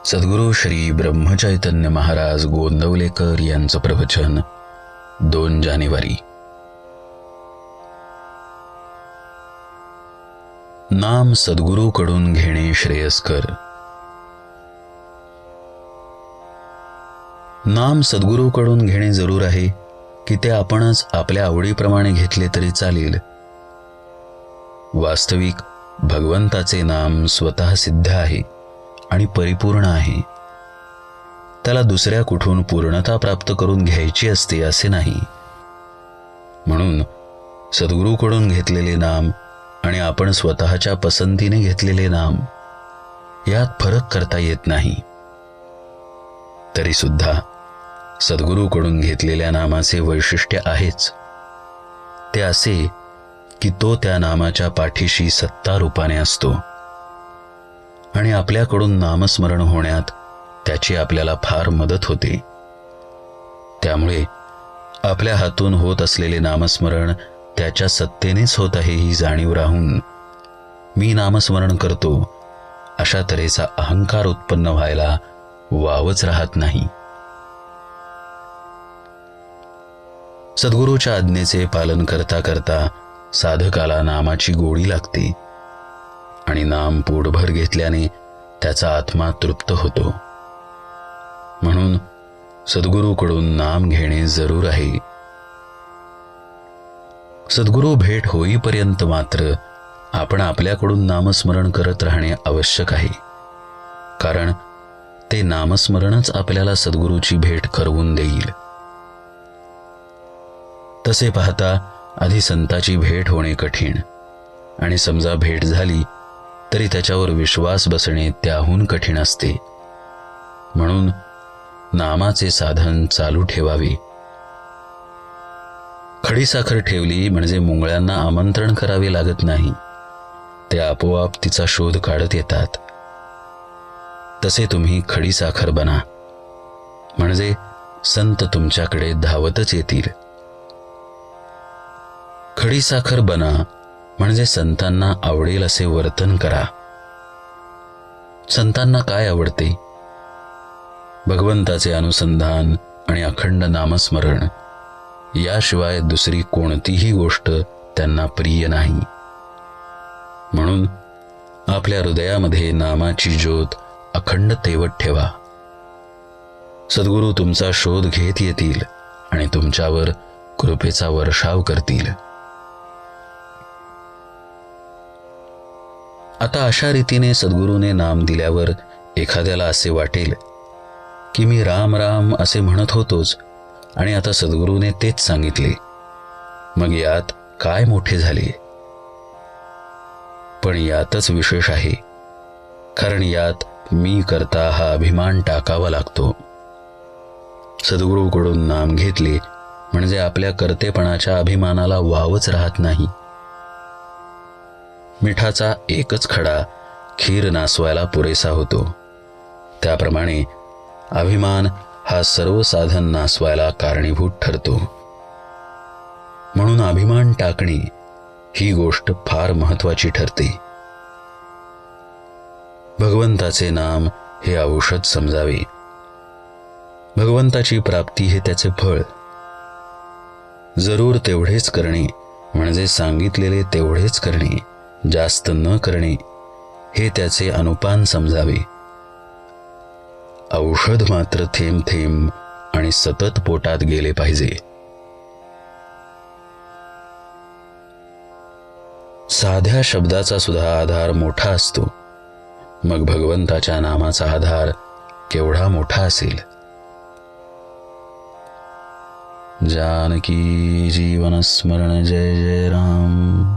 सद्गुरू श्री ब्रह्मचैतन्य महाराज गोंदवलेकर यांचं प्रवचन 2 जानेवारी. नाम सद्गुरूकडून घेणे श्रेयस्कर. नाम सद्गुरूकडून घेणे जरूर आहे की ते आपणच आपल्या आवडीप्रमाणे घेतले तरी चालेल. वास्तविक भगवंताचे नाम स्वतः सिद्ध आहे आणि परिपूर्ण आहे. त्याला दुसऱ्या कुठून पूर्णता प्राप्त करून घ्यायची असते असे नाही. म्हणून सद्गुरूकडून घेतलेले नाम आणि आपण स्वतःच्या पसंतीने घेतलेले नाम यात फरक करता येत नाही. तरी सुद्धा सद्गुरूकडून घेतलेल्या नामाचे वैशिष्ट्य आहेच. ते असे की तो त्या नामाच्या पाठीशी सत्ता रूपाने असतो आणि आपल्याकडून नामस्मरण होण्यात त्याची आपल्याला फार मदत होते. त्यामुळे आपल्या हातून होत असलेले नामस्मरण त्याच्या सत्तेनेच होत आहे ही जाणीव राहून मी नामस्मरण करतो अशा तऱ्हेचा अहंकार उत्पन्न व्हायला वावच राहत नाही. सद्गुरूच्या आज्ञेचे पालन करता करता साधकाला नामाची गोडी लागते आणि नाम पोटभर घेतल्याने त्याचा आत्मा तृप्त होतो. म्हणून सद्गुरूकडून नाम घेणे जरूर आहे. सद्गुरू भेट होईपर्यंत मात्र आपण आपल्याकडून नामस्मरण करत राहणे आवश्यक आहे. कारण ते नामस्मरणच आपल्याला सद्गुरूची भेट करवून देईल. तसे पाहता आधी संताची भेट होणे कठीण आणि समजा भेट झाली तरी त्याच्यावर विश्वास बसणे त्याहून कठीण असते. म्हणून नामाचे साधन चालू ठेवावे. खडीसाखर ठेवली म्हणजे मुंगळ्यांना आमंत्रण करावे लागत नाही. ते आपोआप तिचा शोध काढत येतात. तसे तुम्ही खडीसाखर बना म्हणजे संत तुमच्याकडे धावतच येतील. खडीसाखर बना म्हणजे संतांना आवडेल असे वर्तन करा. संतांना काय आवडते? भगवंताचे अनुसंधान आणि अखंड नामस्मरण याशिवाय दुसरी कोणतीही गोष्ट त्यांना प्रिय नाही. म्हणून आपल्या हृदयामध्ये नामाची ज्योत अखंड तेवत ठेवा. सद्गुरू तुमचा शोध घेत येतील आणि तुमच्यावर कृपेचा वर्षाव करतील. आता अशा रीतीने सद्गुरूने नाम दिल्यावर एखाद्याला असे वाटेल की मी राम राम असे म्हणत होतोच आणि आता सद्गुरूने तेच सांगितले, मग यात काय मोठे झाले? पण यातच विशेष आहे. कारण यात मी करता हा अभिमान टाकावा लागतो. सद्गुरूकडून नाम घेतले म्हणजे आपल्या कर्तेपणाच्या अभिमानाला वावच राहत नाही. मिठाचा एकच खडा खीर नासवायला पुरेसा होतो. त्याप्रमाणे अभिमान हा सर्व साधन नासवायला कारणीभूत ठरतो. म्हणून अभिमान टाकणे ही गोष्ट फार महत्वाची ठरते. भगवंताचे नाम हे औषध समजावे. भगवंताची प्राप्ती हे त्याचे फळ. जरूर तेवढेच करणे म्हणजे सांगितलेले तेवढेच करणे, जास्त न करणे हे त्याचे अनुपान समजावे. औषध मात्र थेंब थेंब आणि सतत पोटात गेले पाहिजे. साध्या शब्दाचा सुद्धा आधार मोठा असतो. मग भगवंताच्या नामाचा आधार केवढा मोठा असेल. जानकी जीवन स्मरण जय जय राम.